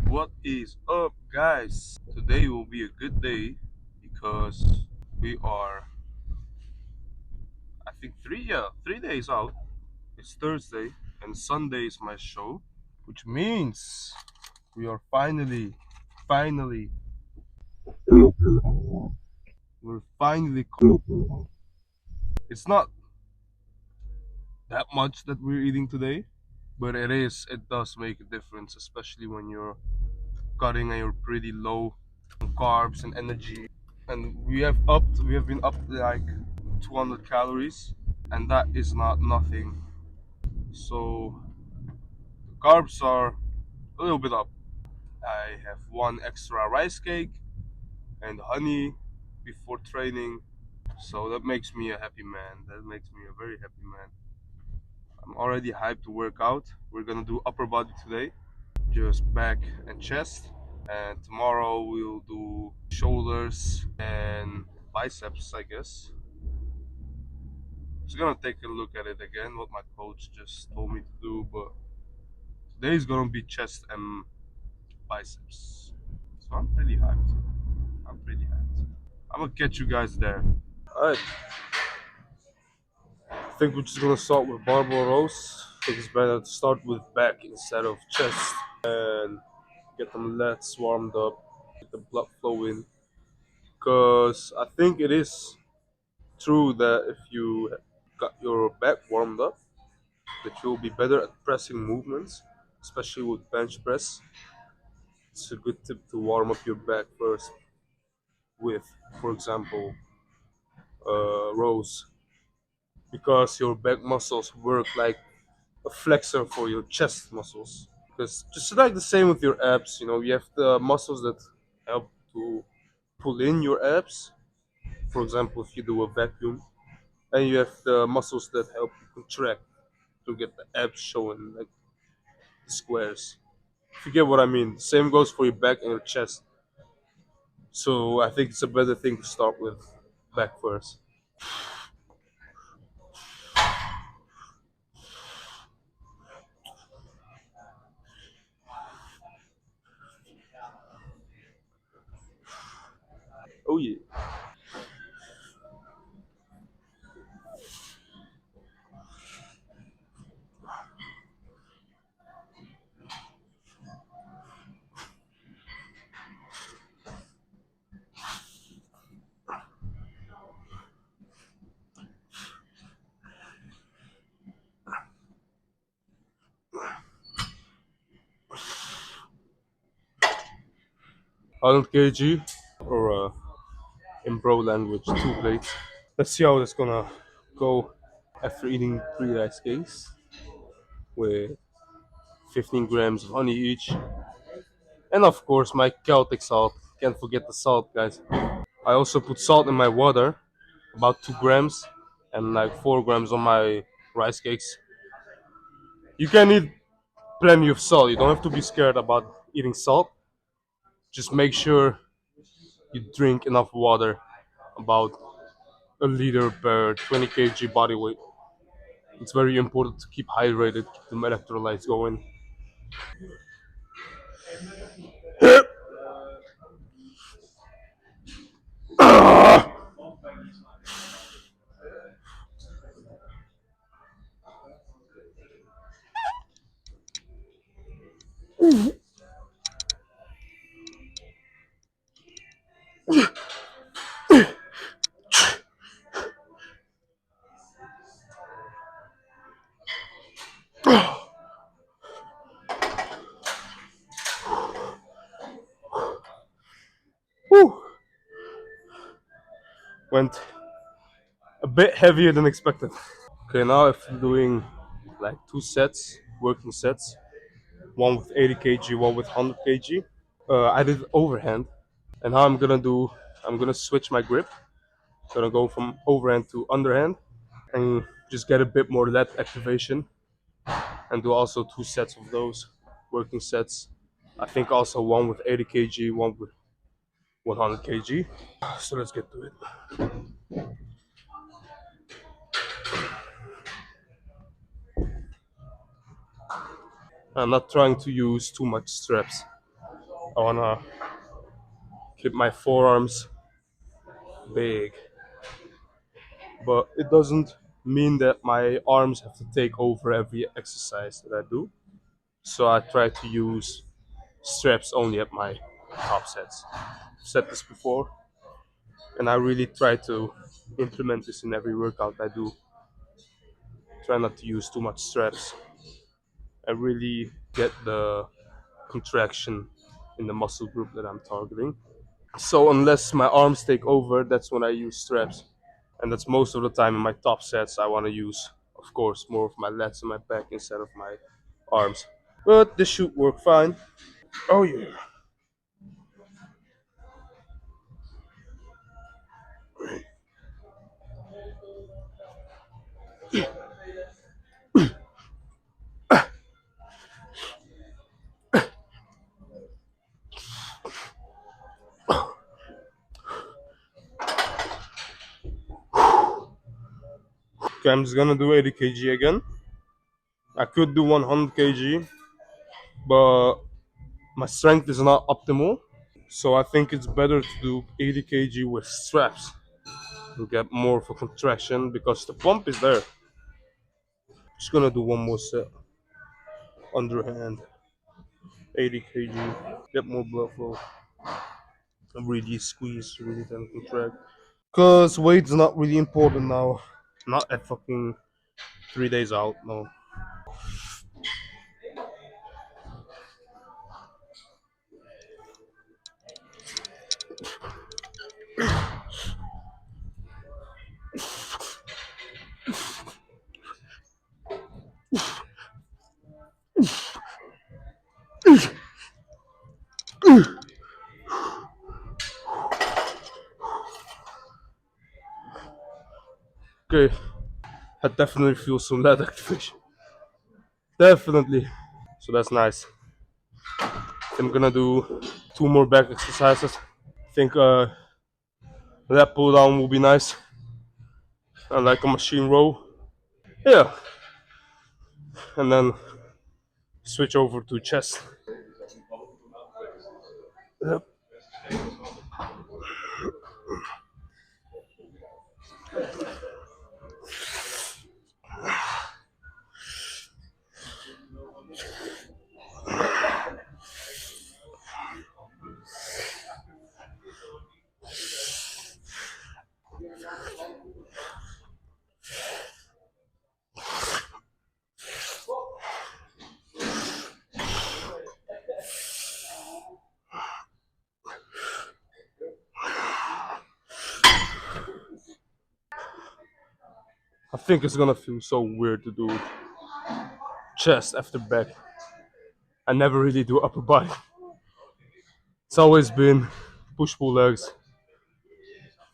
What is up, guys? Today will be a good day because we are, I think, 3 days out. It's Thursday and Sunday is my show, which means we are finally, we're finally. It's not that much that we're eating today, but it does make a difference, especially when you're cutting and you're pretty low on carbs and energy. And we have been up like 200 calories, and that is not nothing. So the carbs are a little bit up. I have one extra rice cake and honey before training, so that makes me a happy man. That makes me a very happy man. I'm already hyped to work out. We're gonna do upper body today, just back and chest, and tomorrow we'll do shoulders and biceps, I guess. Just gonna take a look at it again, what my coach just told me to do, but today is gonna be chest and biceps. So I'm pretty hyped. I'm pretty hyped. I'm gonna catch you guys there. Alright, I think we're just gonna start with barbell rows. I think it's better to start with back instead of chest and get them lats warmed up, get the blood flowing. Because I think it is true that if you got your back warmed up, that you'll be better at pressing movements, especially with bench press. It's a good tip to warm up your back first with, for example, rows, because your back muscles work like a flexor for your chest muscles. Because just like the same with your abs, you have the muscles that help to pull in your abs. For example, if you do a vacuum, and you have the muscles that help you contract to get the abs showing like the squares. If you get what I mean, the same goes for your back and your chest. So I think it's a better thing to start with back first. Oh yeah. Arnold kg, or in bro language, 2 plates. Let's see how that's gonna go after eating 3 rice cakes with 15 grams of honey each. And of course, my Celtic salt. Can't forget the salt, guys. I also put salt in my water, about 2 grams, and like 4 grams on my rice cakes. You can eat plenty of salt. You don't have to be scared about eating salt. Just make sure you drink enough water, about a liter per 20 kg body weight. It's very important to keep hydrated, keep the electrolytes going. Whew. Went a bit heavier than expected. Okay, now if I'm doing like 2 sets, working sets, one with 80 kg, one with 100 kg. I did overhand, and how I'm gonna switch my grip. Gonna go from overhand to underhand, and just get a bit more lat activation, and do also 2 sets of those working sets. I think also one with 80 kg, one with 100 kg. So let's get to it. I'm not trying to use too much straps. I wanna keep my forearms big, but it doesn't mean that my arms have to take over every exercise that I do. So I try to use straps only at my top sets. I've said this before, and I really try to implement this in every workout I do. Try not to use too much straps and really get the contraction in the muscle group that I'm targeting. So unless my arms take over, that's when I use straps. And that's most of the time in my top sets I want to use, of course, more of my lats and my back instead of my arms. But this should work fine. Oh yeah. Okay, I'm just gonna do 80 kg again. I could do 100 kg, but my strength is not optimal. So I think it's better to do 80 kg with straps and get more of a contraction because the pump is there. Just gonna do one more set, underhand, 80 kg, get more blood flow, and really squeeze, really then contract. Cause weight's not really important now. Not at fucking 3 days out, no. Okay, I definitely feel some lat activation. Definitely. So that's nice. I'm gonna do 2 more back exercises. I think lat pull down will be nice. And like a machine row. Yeah. And then switch over to chest. Yep. I think it's gonna feel so weird to do chest after back. I never really do upper body. It's always been push pull legs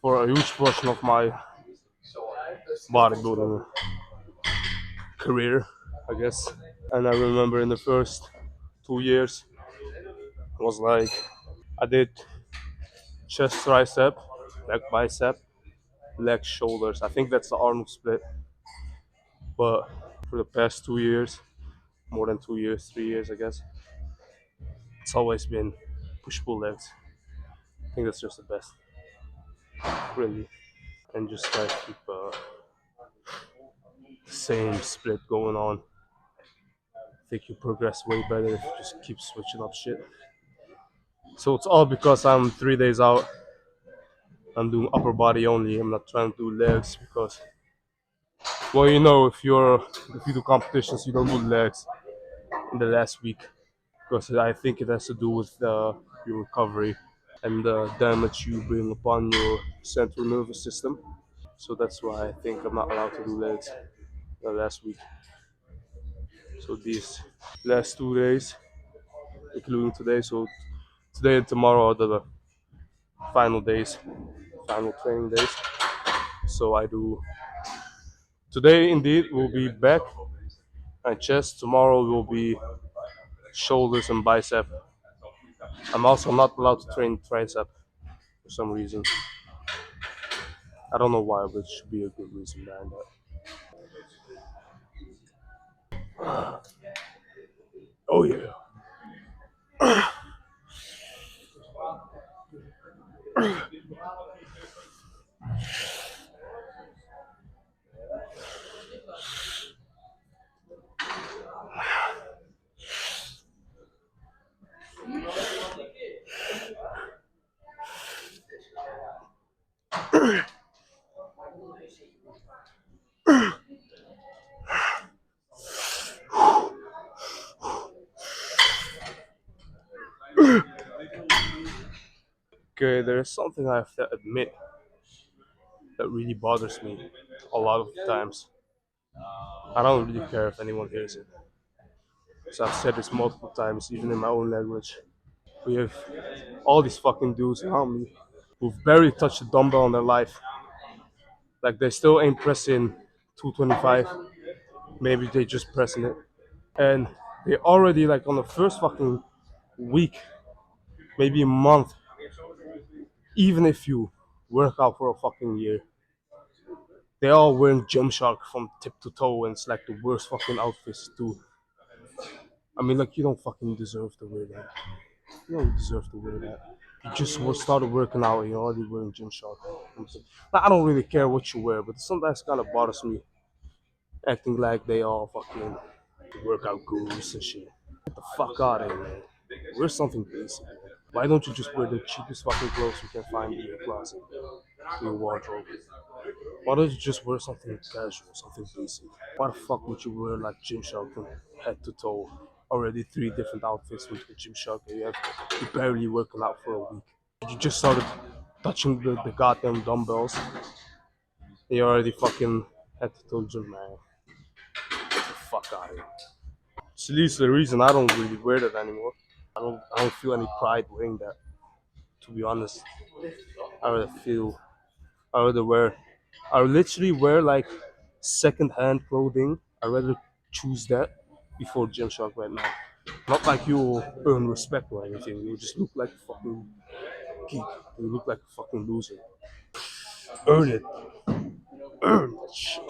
for a huge portion of my bodybuilding career, I guess. And I remember in the first 2 years, it was like I did chest, tricep, leg, bicep, leg, shoulders. I think that's the Arnold split. But for the past 2 years, more than 2 years, 3 years, I guess, it's always been push pull legs. I think that's just the best, really. And just try to keep the same split going on. I think you progress way better if you just keep switching up shit. So it's all because I'm 3 days out. I'm doing upper body only. I'm not trying to do legs because, well, if you do competitions, you don't do legs in the last week because I think it has to do with your recovery and the damage you bring upon your central nervous system. So that's why I think I'm not allowed to do legs the last week. So these last 2 days, including today, so today and tomorrow are the final days, final training days. So I do today indeed will be back and chest. Tomorrow will be shoulders and bicep. I'm also not allowed to train tricep for some reason. I don't know why, but it should be a good reason behind that. Oh yeah. Okay, there's something I have to admit that really bothers me a lot of the times. I don't really care if anyone hears it. So I've said this multiple times, even in my own language. We have all these fucking dudes around me who've barely touched a dumbbell in their life. Like they still ain't pressing 225. Maybe they just pressing it. And they already like on the first fucking week, maybe a month, even if you work out for a fucking year, they all wearing Gymshark from tip to toe and it's like the worst fucking outfits too. I mean like you don't fucking deserve to wear that. You don't deserve to wear that. You just started working out and you're already wearing Gymshark. I don't really care what you wear, but sometimes kind of bothers me acting like they all fucking workout gurus and shit. Get the fuck out of here, man. Wear something basic. Man. Why don't you just wear the cheapest fucking clothes you can find in your closet, in your wardrobe? Why don't you just wear something casual, something basic? Why the fuck would you wear like Gymshark from head to toe? Already three different outfits with the Gymshark and you're barely working out for a week. You just started touching the goddamn dumbbells and you're already fucking head to toe gym, man. Get the fuck out of here. It's at least the reason I don't really wear that anymore. I don't feel any pride wearing that. To be honest, I rather feel I rather wear I literally wear like second-hand clothing. I rather choose that before Gymshark right now. Not like you earn respect or anything. You just look like a fucking geek. You look like a fucking loser. Earn it. Earn that shit.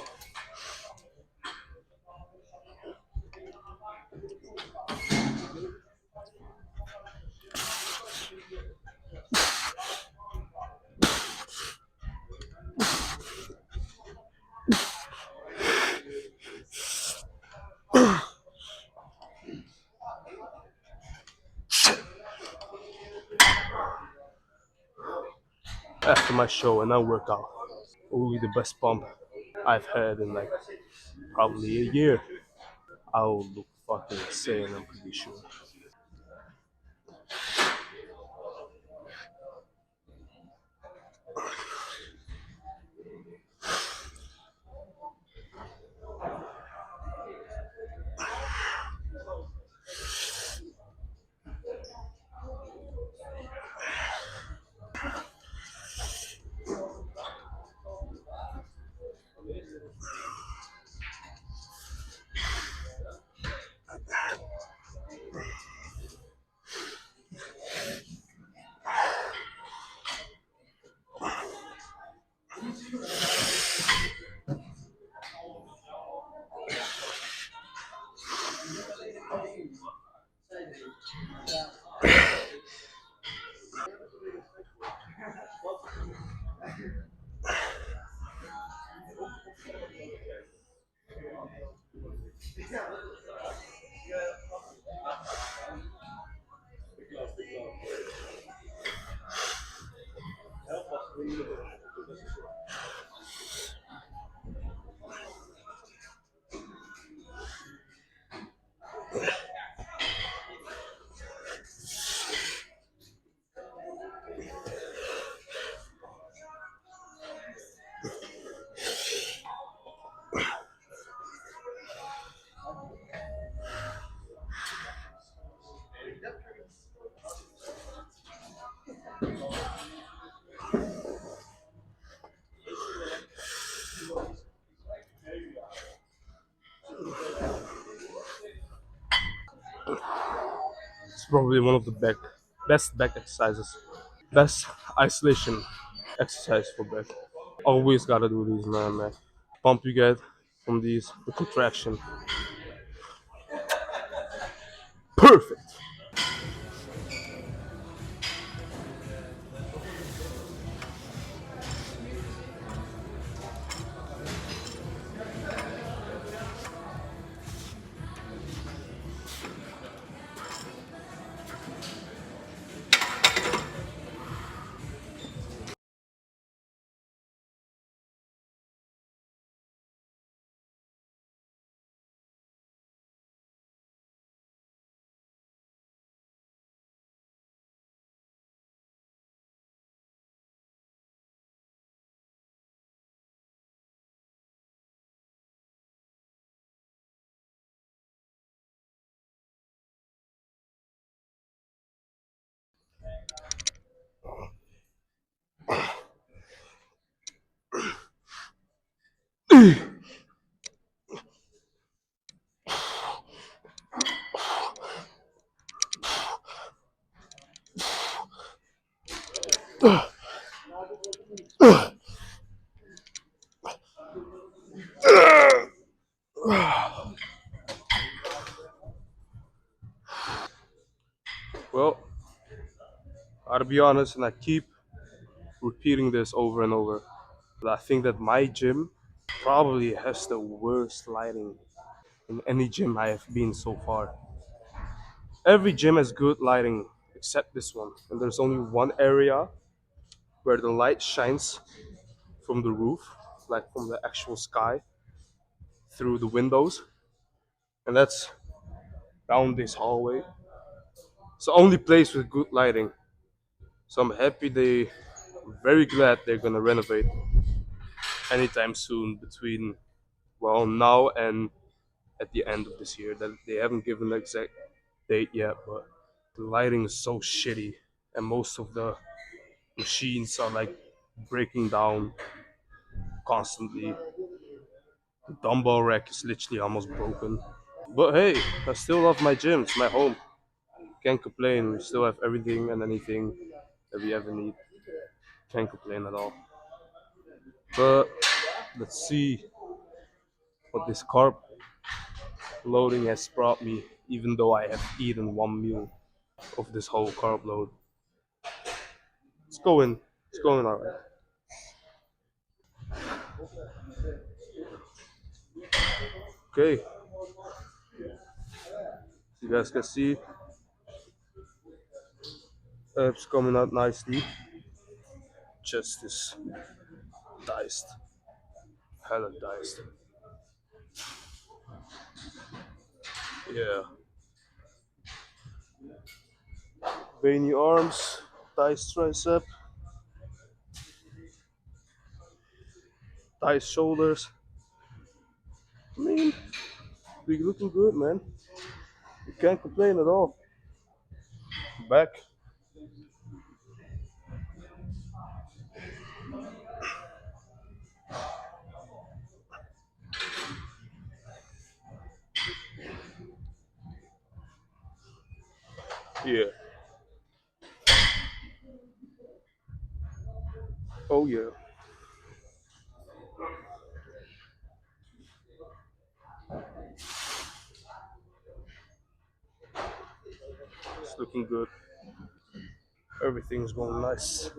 After my show and I work out. It will be the best pump I've had in like probably a year. I'll look fucking insane, I'm pretty sure. It's probably one of the best back exercises. Best isolation exercise for back. Always gotta do these, man. Pump you get from these, the contraction. Perfect. Well, I'll be honest, and I keep repeating this over and over, but I think that my gym probably has the worst lighting in any gym I have been so far. Every gym has good lighting except this one, and there's only one area where the light shines from the roof, like from the actual sky, through the windows, and that's down this hallway. It's the only place with good lighting. So I'm happy very glad they're gonna renovate anytime soon between, well, now and at the end of this year. That they haven't given the exact date yet, but the lighting is so shitty, and most of the machines are like breaking down constantly. The dumbbell rack is literally almost broken. But hey, I still love my gym. It's my home. Can't complain. We still have everything and anything that we ever need. Can't complain at all. But let's see what this carb loading has brought me, even though I have eaten one meal of this whole carb load. It's going. It's going alright. Okay, you guys can see abs coming out nicely. Chest is diced, hella diced. Yeah, veiny arms, diced tricep, diced shoulders. I mean, we looking good, man. You can't complain at all. Back. Yeah. Oh yeah. It's looking good. Everything's going nice.